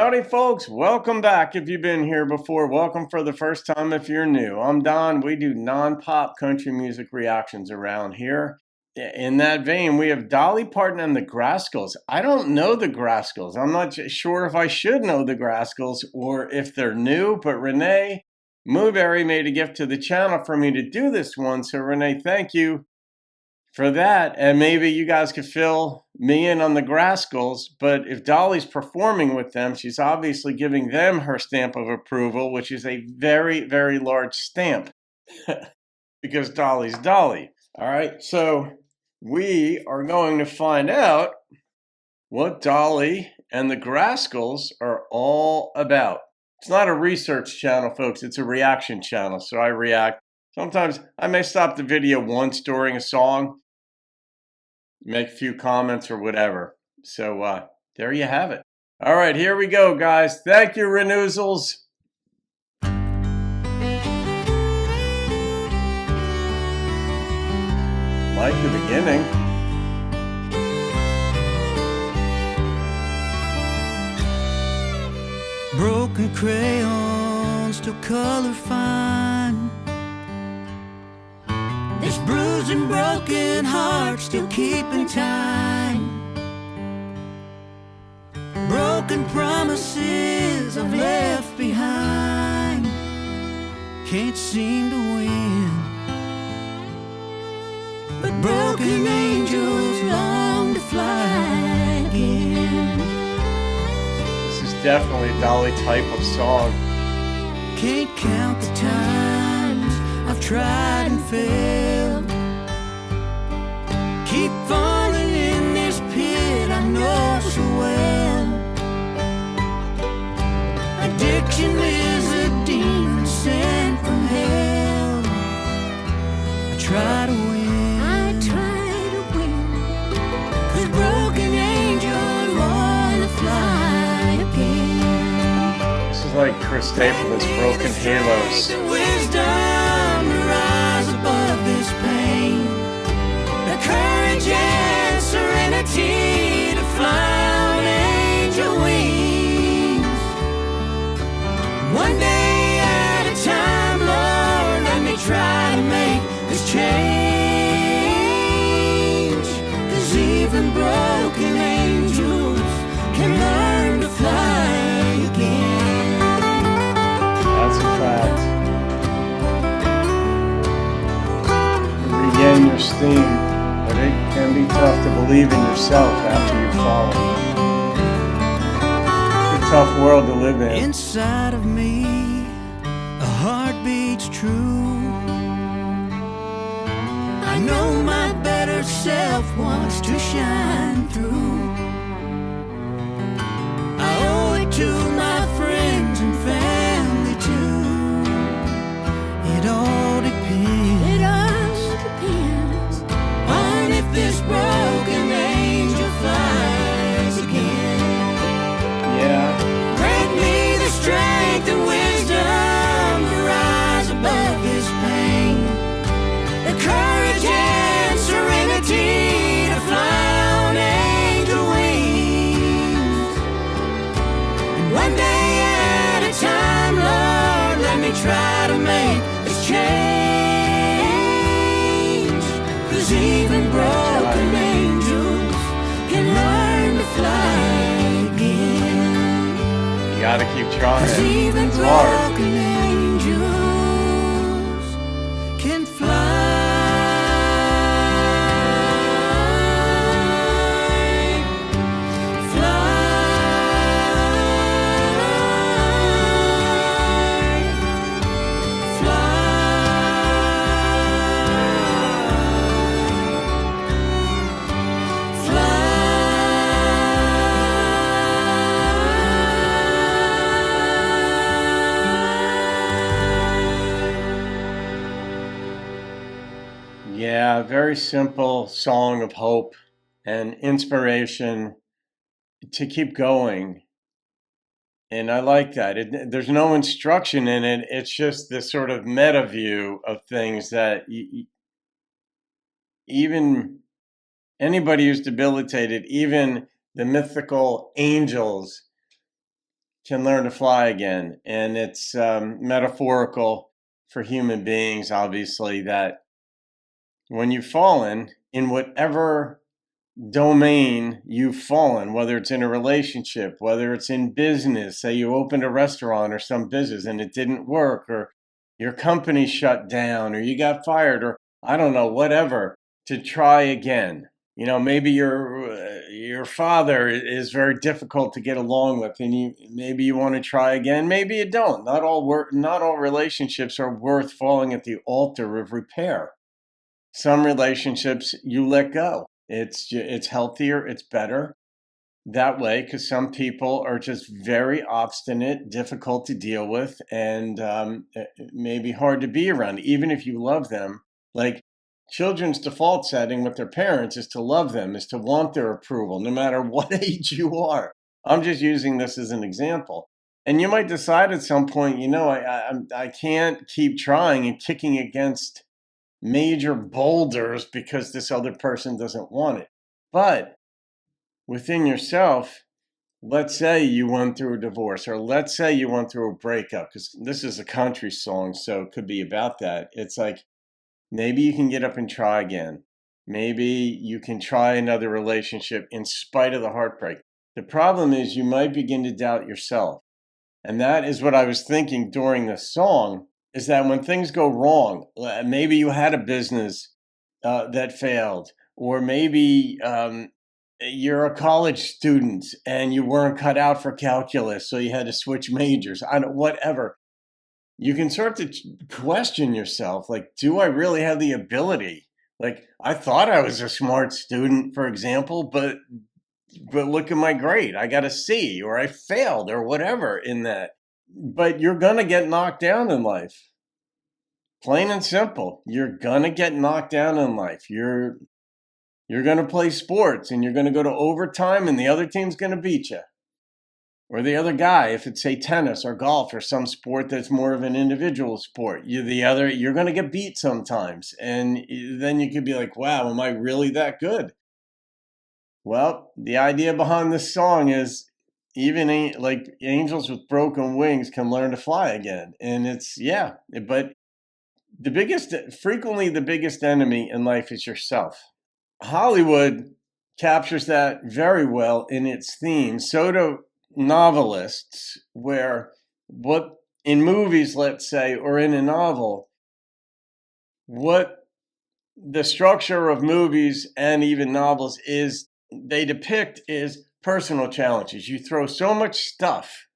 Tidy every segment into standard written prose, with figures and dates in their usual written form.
Howdy folks, welcome back if you've been here before. Welcome for the first time if you're new. I'm Don. We do non-pop country music reactions around here. In that vein, we have Dolly Parton and the Grascals. I don't know the Grascals. I'm not sure if I should know the Grascals or if they're new, but Renee Mooberry made a gift to the channel for me to do this one. So Renee, thank you for that, and maybe you guys could fill me in on the Grascals. But if Dolly's performing with them, she's obviously giving them her stamp of approval, which is a very, very large stamp because Dolly's Dolly. All right, so we are going to find out what Dolly and the Grascals are all about. It's not a research channel, folks. It's a reaction channel, so I react. Sometimes I may stop the video once during a song, make a few comments or whatever. So there you have it. All right, here we go, guys. Thank you, Renoozles. Like the beginning. Broken crayons still color fine. This bruised and broken heart still keeping time. Broken promises I've left behind. Can't seem to win, but broken angels long to fly again. This is definitely a Dolly type of song. Can't count the times I've tried and failed. Keep falling in this pit I know so well. Addiction is a demon sent from hell. I try to win, I try to win, 'cause broken angels wanna fly again. This is like Chris Stapleton's Broken Halos. Wisdom to rise above this pain, the courage and serenity to fly on angel wings. One day at a time, Lord, let me try to make this change. 'Cause even broken angels can learn to fly again. That's a fact. Regain your steam, but it can be tough to believe in yourself after you've fallen. It's a tough world to live in. Inside of me, a heart beats true. I know my better self wants to shine through. I owe it to my friends and family too. It all depends. It all depends on if this broken angel flies again. Yeah. Grant me the strength and wisdom to rise above this pain, the courage and serenity to fly on angel wings. And one day at a time, Lord, let me try to make this change. 'Cause even broken angels can learn to fly again. You gotta keep trying. 'Cause even It's hard. broken angels can fly. Yeah, very simple song of hope and inspiration to keep going. And I like that. There's no instruction in it. It's just this sort of meta view of things that even anybody who's debilitated, even the mythical angels, can learn to fly again. And it's metaphorical for human beings, obviously, that when you've fallen in whatever domain you've fallen, whether it's in a relationship, whether it's in business, say you opened a restaurant or some business and it didn't work, or your company shut down, or you got fired, or I don't know, whatever, to try again. Maybe your father is very difficult to get along with, and maybe you want to try again. Maybe you don't. Not all relationships are worth falling at the altar of repair. Some relationships you let go. It's healthier, it's better that way, because some people are just very obstinate, difficult to deal with, and maybe hard to be around, even if you love them. Like, children's default setting with their parents is to love them, is to want their approval, no matter what age you are. I'm just using this as an example. And you might decide at some point, I can't keep trying and kicking against major boulders because this other person doesn't want it. But within yourself, let's say you went through a divorce, or let's say you went through a breakup, because this is a country song, so it could be about that. It's like, maybe you can get up and try again. Maybe you can try another relationship in spite of the heartbreak. The problem is you might begin to doubt yourself. And that is what I was thinking during the song, is that when things go wrong, maybe you had a business that failed, or maybe you're a college student and you weren't cut out for calculus, so you had to switch majors. Whatever. You can start to question yourself, like, do I really have the ability? Like, I thought I was a smart student, for example, but look at my grade. I got a C, or I failed, or whatever in that. But you're going to get knocked down in life. Plain and simple. You're going to get knocked down in life. You're going to play sports and you're going to go to overtime and the other team's going to beat you. Or the other guy, if it's, say, tennis or golf or some sport that's more of an individual sport, you're going to get beat sometimes. And then you could be like, wow, am I really that good? Well, the idea behind this song is even like angels with broken wings can learn to fly again. And but frequently the biggest enemy in life is yourself. Hollywood captures that very well in its theme. So do novelists, where what in movies, let's say, or in a novel, what the structure of movies and even novels they depict is personal challenges. You throw so much stuff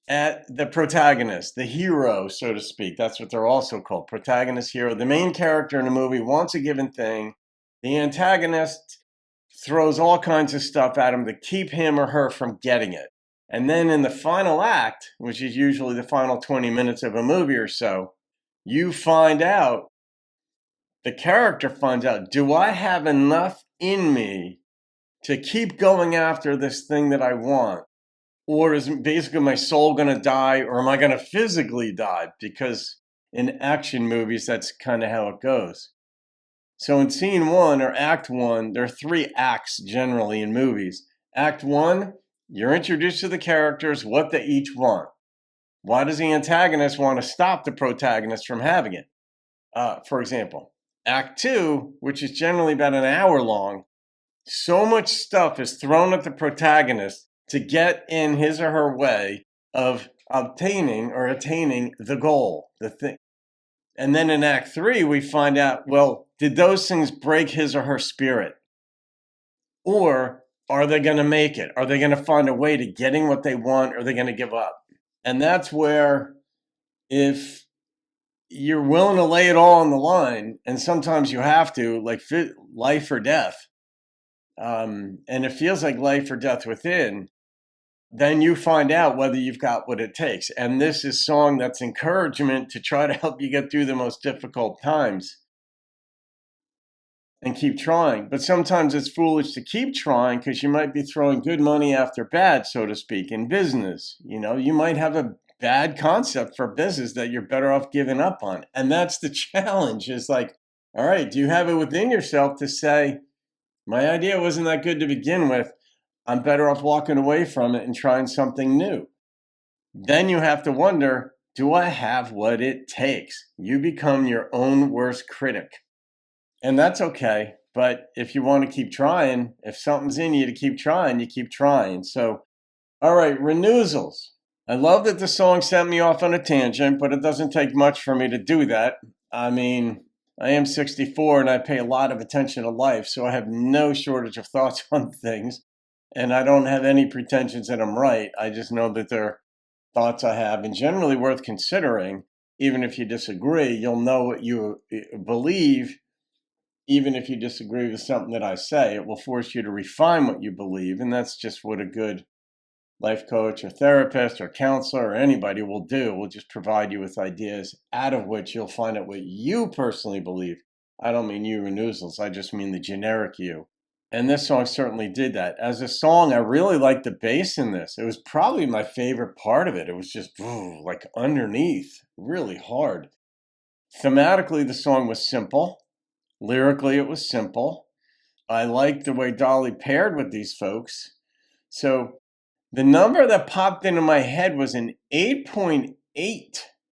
at the protagonist, the hero, so to speak. That's what they're also called, protagonist, hero. The main character in a movie wants a given thing. The antagonist throws all kinds of stuff at him to keep him or her from getting it. And then in the final act, which is usually the final 20 minutes of a movie or so, the character finds out, do I have enough in me to keep going after this thing that I want? Or is basically my soul going to die, or am I going to physically die? Because in action movies, that's kind of how it goes. So in scene one, or act one, there are 3 acts generally in movies. Act one, you're introduced to the characters, what they each want. Why does the antagonist want to stop the protagonist from having it? For example, act two, which is generally about an hour long, so much stuff is thrown at the protagonist to get in his or her way of obtaining or attaining the goal, the thing. And then in act 3, we find out, well, did those things break his or her spirit? Or are they going to make it? Are they going to find a way to getting what they want, or are they going to give up? And that's where, if you're willing to lay it all on the line, and sometimes you have to, like life or death, and it feels like life or death within, then you find out whether you've got what it takes. And this is song that's encouragement to try to help you get through the most difficult times and keep trying. But sometimes it's foolish to keep trying, because you might be throwing good money after bad, so to speak, in business. You might have a bad concept for business that you're better off giving up on. And that's the challenge, is like, all right, do you have it within yourself to say, my idea wasn't that good to begin with, I'm better off walking away from it and trying something new? then you have to wonder, do I have what it takes? You become your own worst critic. And that's okay. But if you want to keep trying, if something's in you to keep trying, you keep trying. So, all right, Renoozles. I love that the song sent me off on a tangent, but it doesn't take much for me to do that. I mean, I am 64 and I pay a lot of attention to life, so I have no shortage of thoughts on things. And I don't have any pretensions that I'm right. I just know that they're thoughts I have and generally worth considering. Even if you disagree, you'll know what you believe. Even if you disagree with something that I say, it will force you to refine what you believe. And that's just what a good life coach or therapist or counselor or anybody will do. Will just provide you with ideas out of which you'll find out what you personally believe. I don't mean you Renoozles, I just mean the generic you. And this song certainly did that. As a song, I really liked the bass in this. It was probably my favorite part of it. It was just like underneath, really hard. Thematically, the song was simple. Lyrically, it was simple. I liked the way Dolly paired with these folks. So the number that popped into my head was an 8.8.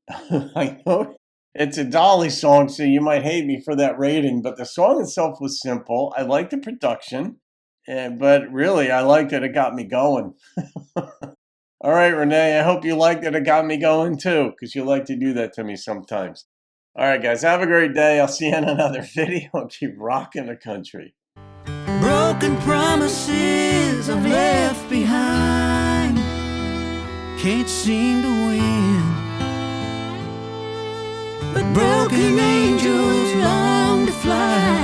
I know it's a Dolly song, so you might hate me for that rating, but the song itself was simple. I liked the production, but really, I liked that it got me going. All right, Renee, I hope you liked that it got me going too, because you like to do that to me sometimes. All right, guys, have a great day. I'll see you in another video. Keep rocking the country. Broken promises I've left behind, can't seem to win. But broken angels long to fly.